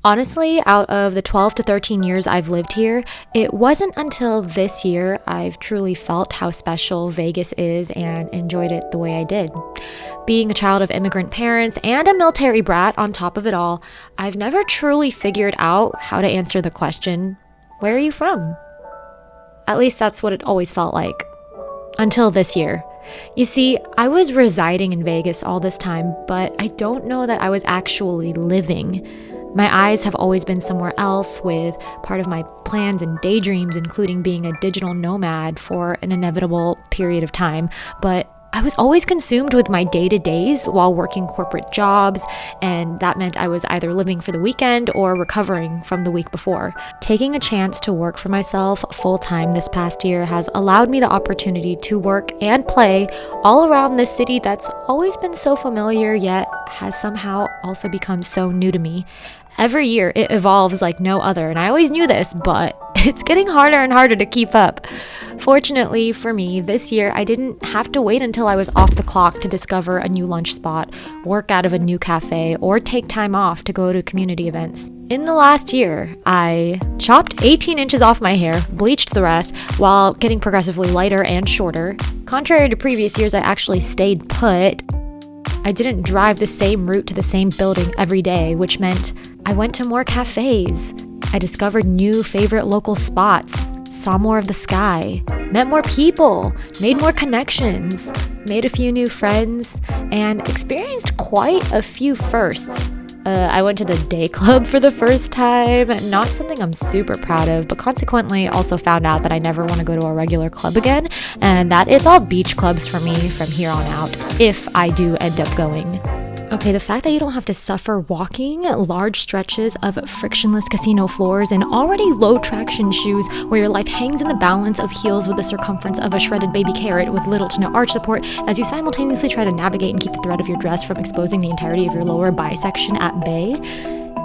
Honestly, out of the 12 to 13 years I've lived here, it wasn't until this year I've truly felt how special Vegas is and enjoyed it the way I did. Being a child of immigrant parents and a military brat on top of it all, I've never truly figured out how to answer the question, where are you from? At least that's what it always felt like. Until this year. You see, I was residing in Vegas all this time, but I don't know that I was actually living. My eyes have always been somewhere else, with part of my plans and daydreams including being a digital nomad for an inevitable period of time, but I was always consumed with my day-to-days while working corporate jobs, and that meant I was either living for the weekend or recovering from the week before. Taking a chance to work for myself full-time this past year has allowed me the opportunity to work and play all around this city that's always been so familiar yet has somehow also become so new to me. Every year it evolves like no other, and I always knew this, but it's getting harder and harder to keep up. Fortunately for me, this year I didn't have to wait until I was off the clock to discover a new lunch spot, work out of a new cafe, or take time off to go to community events. In the last year, I chopped 18 inches off my hair, bleached the rest, while getting progressively lighter and shorter. Contrary to previous years, I actually stayed put. I didn't drive the same route to the same building every day, which meant I went to more cafes. I discovered new favorite local spots, saw more of the sky, met more people, made more connections, made a few new friends, and experienced quite a few firsts. I went to the day club for the first time, not something I'm super proud of, but consequently also found out that I never want to go to a regular club again, and that it's all beach clubs for me from here on out, if I do end up going. Okay, the fact that you don't have to suffer walking large stretches of frictionless casino floors in already low traction shoes where your life hangs in the balance of heels with the circumference of a shredded baby carrot with little to no arch support as you simultaneously try to navigate and keep the thread of your dress from exposing the entirety of your lower bisection at bay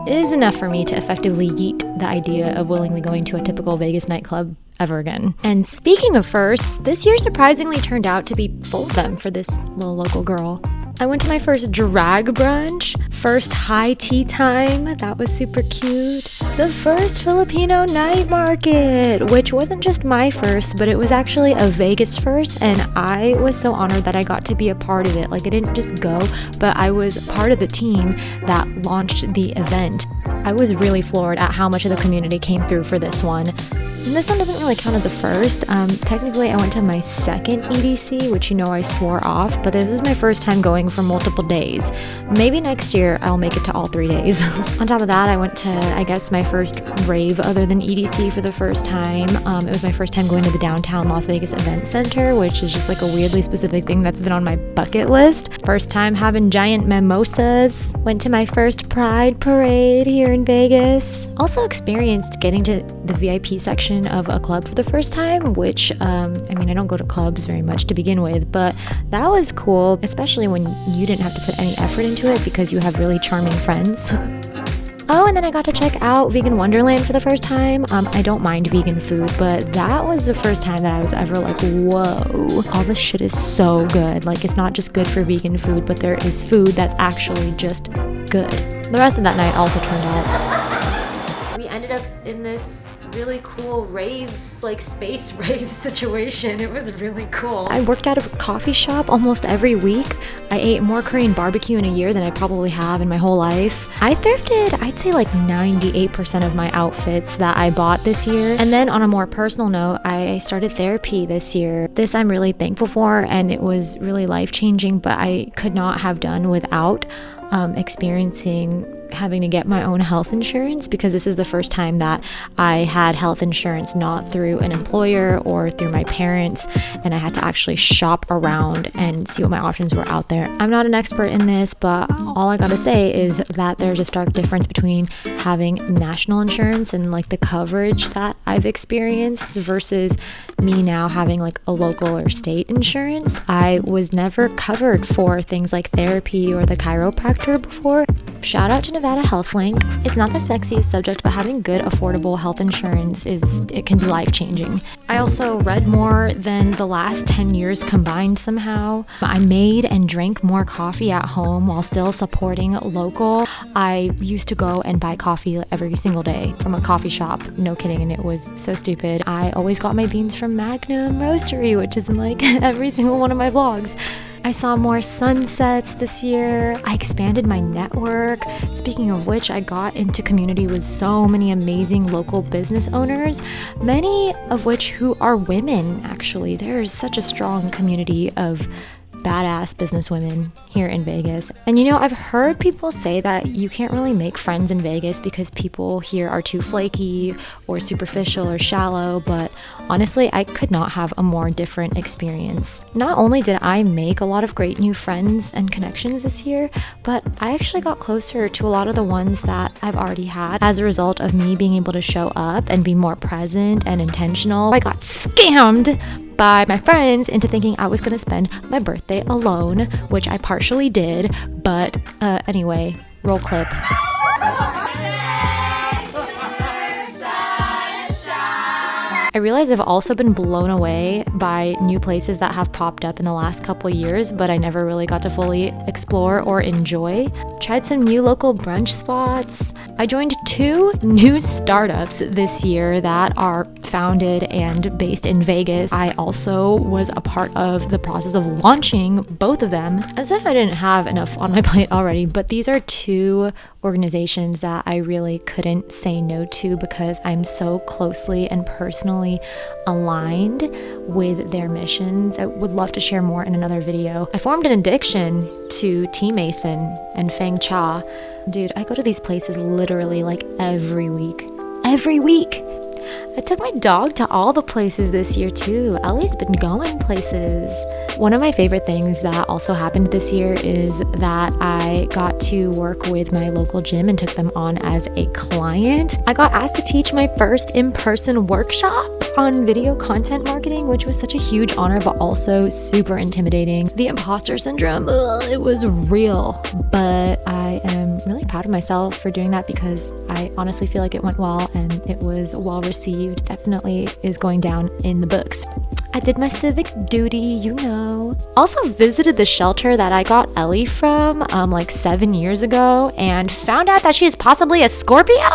is enough for me to effectively yeet the idea of willingly going to a typical Vegas nightclub ever again. And speaking of firsts, this year surprisingly turned out to be full of them for this little local girl. I went to my first drag brunch, first high tea time, that was super cute, the first Filipino night market, which wasn't just my first, but it was actually a Vegas first, and I was so honored that I got to be a part of it. Like, I didn't just go, but I was part of the team that launched the event. I was really floored at how much of the community came through for this one. And this one doesn't really count as a first. Technically, I went to my second EDC, which I swore off, but this is my first time going for multiple days. Maybe next year I'll make it to all 3 days. On top of that, I went to, I guess, my first rave other than EDC for the first time. It was my first time going to the downtown Las Vegas Event Center, which is just like a weirdly specific thing that's been on my bucket list. First time having giant mimosas. Went to my first Pride Parade here in Vegas. Also experienced getting to the VIP section of a club for the first time, which, I don't go to clubs very much to begin with, but that was cool, especially when you didn't have to put any effort into it because you have really charming friends. Oh, and then I got to check out Vegan Wonderland for the first time. I don't mind vegan food, but that was the first time that I was ever like, whoa, all this shit is so good. Like, it's not just good for vegan food, but there is food that's actually just good. The rest of that night also turned out. We ended up in this really cool rave, like space rave situation. It was really cool. I worked out of a coffee shop almost every week. I ate more Korean barbecue in a year than I probably have in my whole life. I thrifted, I'd say like 98% of my outfits that I bought this year. And then on a more personal note, I started therapy this year. This I'm really thankful for, and it was really life-changing, but I could not have done without experiencing having to get my own health insurance, because this is the first time that I had health insurance not through an employer or through my parents, and I had to actually shop around and see what my options were out there. I'm not an expert in this, but all I gotta say is that there's a stark difference between having national insurance and like the coverage that I've experienced versus me now having like a local or state insurance. I was never covered for things like therapy or the chiropractor before. Shout out to Nevada HealthLink. It's not the sexiest subject, but having good, affordable health insurance it can be life-changing. I also read more than the last 10 years combined somehow. I made and drank more coffee at home while still supporting local. I used to go and buy coffee coffee every single day from a coffee shop. No kidding, and it was so stupid. I always got my beans from Magnum Roastery, which is in like every single one of my vlogs. I saw more sunsets this year. I expanded my network. Speaking of which, I got into community with so many amazing local business owners, many of which who are women, actually. There's such a strong community of badass businesswomen here in Vegas. And you know, I've heard people say that you can't really make friends in Vegas because people here are too flaky or superficial or shallow, but honestly, I could not have a more different experience. Not only did I make a lot of great new friends and connections this year, but I actually got closer to a lot of the ones that I've already had as a result of me being able to show up and be more present and intentional. I got scammed by my friends into thinking I was gonna spend my birthday alone, which I partially did, but anyway, roll clip. I realize I've also been blown away by new places that have popped up in the last couple years, but I never really got to fully explore or enjoy. Tried some new local brunch spots. I joined 2 new startups this year that are founded and based in Vegas. I also was a part of the process of launching both of them, as if I didn't have enough on my plate already, but these are 2 organizations that I really couldn't say no to because I'm so closely and personally aligned with their missions. I would love to share more in another video. I formed an addiction to Tea Mason and Feng Cha. Dude, I go to these places literally like every week. Every week! I took my dog to all the places this year too. Ellie's been going places. One of my favorite things that also happened this year is that I got to work with my local gym and took them on as a client. I got asked to teach my first in-person workshop on video content marketing, which was such a huge honor, but also super intimidating. The imposter syndrome, it was real, but I am really proud of myself for doing that because I honestly feel like it went well and it was well received. Definitely is going down in the books. I did my civic duty, you know. Also visited the shelter that I got Ellie from like 7 years ago and found out that she is possibly a Scorpio.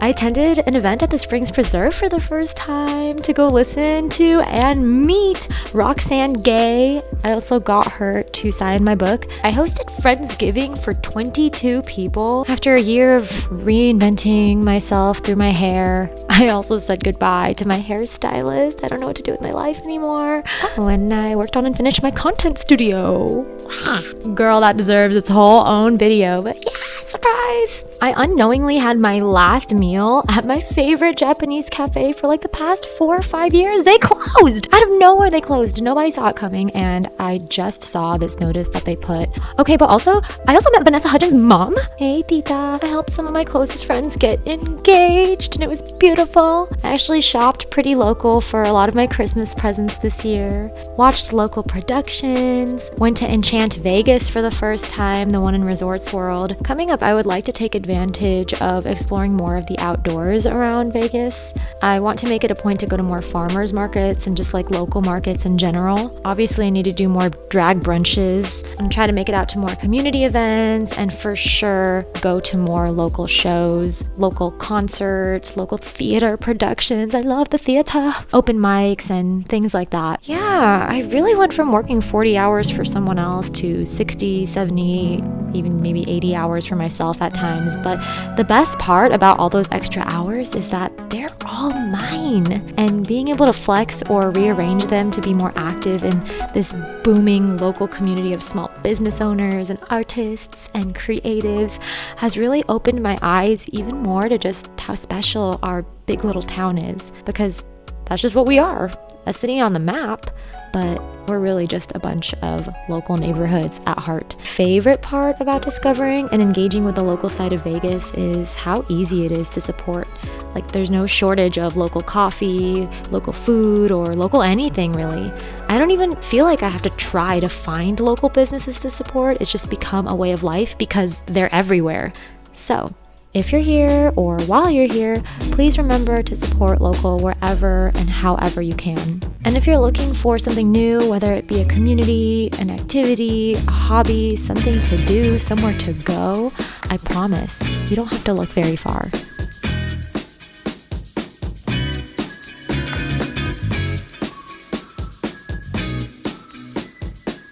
I attended an event at the Springs Preserve for the first time to go listen to and meet Roxanne Gay. I also got her to sign my book. I hosted Friendsgiving for 22 people. After a year of reinventing myself through my hair, I also said goodbye to my hairstylist. I don't know what to do with my life anymore. When I worked on and finished my content studio. Girl, that deserves its whole own video, but yeah, surprise! I unknowingly had my last meal at my favorite Japanese cafe for like the past 4 or 5 years. They closed! Out of nowhere, they closed. Nobody saw it coming, and I just saw this notice that they put. Okay, but also, I also met Vanessa Hudgens' mom. Hey, tita. I helped some of my closest friends get engaged, and it was beautiful. I actually shopped pretty local for a lot of my Christmas presents this year. Watched local productions. Went to Enchant Vegas for the first time, the one in Resorts World. Coming up, I would like to take advantage of exploring more of the outdoors around Vegas. I want to make it a point to go to more farmers markets and just like local markets in general. Obviously, I need to do more drag brunches and try to make it out to more community events, and for sure go to more local shows, local concerts, local theater productions. I love the theater. Open mics and things like that. Yeah, I really went from working 40 hours for someone else to 60, 70, even maybe 80 hours for myself at times. But the best part about all those extra hours is that they're all mine. And being able to flex or rearrange them to be more active in this booming local community of small business owners and artists and creatives has really opened my eyes even more to just how special our big little town is, because that's just what we are, a city on the map, but we're really just a bunch of local neighborhoods at heart. Favorite part about discovering and engaging with the local side of Vegas is how easy it is to support. Like, there's no shortage of local coffee, local food, or local anything really. I don't even feel like I have to try to find local businesses to support. It's just become a way of life because they're everywhere. So, if you're here or while you're here, please remember to support local wherever and however you can. And if you're looking for something new, whether it be a community, an activity, a hobby, something to do, somewhere to go, I promise, you don't have to look very far.